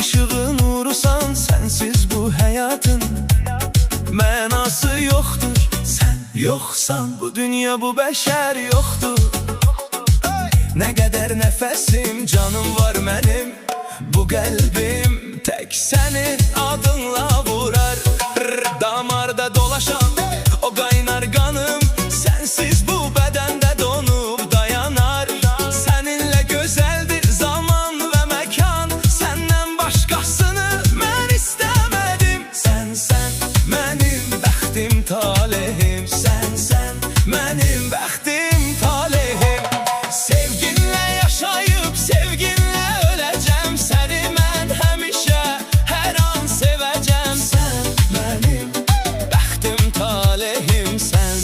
ışığı nurusan, sensiz bu hayatın mənası yoxdur. Sen yoksan bu dünya, bu beşer yoktur. Ne kadar nefesim, canım var benim, bu kalbim tek senin adınla vurar. Damarda dolaşan o kaynar kanım, sensiz bu bedende donup dayanar. Seninle güzeldir zaman ve mekan, senden başkasını ben istemedim. Sen benim bəxtim talihim, sen benim bəxtim talihim. Sevginle yaşayıp sevginle öleceğim, seni ben həmişə her an seveceğim. Sen benim bəxtim talihim, sen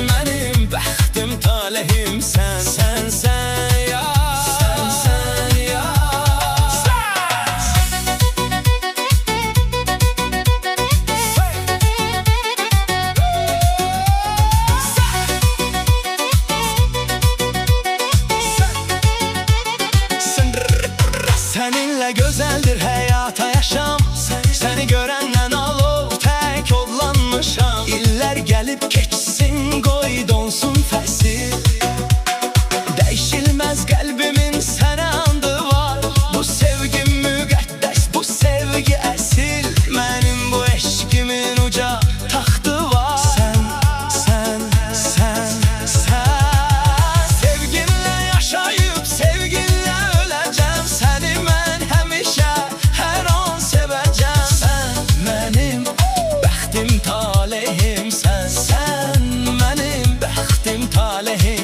benim bəxtim talihim. Sen ya, sen ya. Seninle güzeldir hayata yaşam, seni görenden alov tek odlanmışam. İller gelip geçsin, koy donsun fəsil, değişilmez kalbimin sana andı var. Bu sevgim müqəddəs, bu sevgi əsil, benim bu eşkimin uca taxtı var. Sen sevginle yaşayıp sevginle öleceğim, seni ben həmişə her an seveceğim. Sen benim bəxtim talihim, sen benim bəxtim talihim.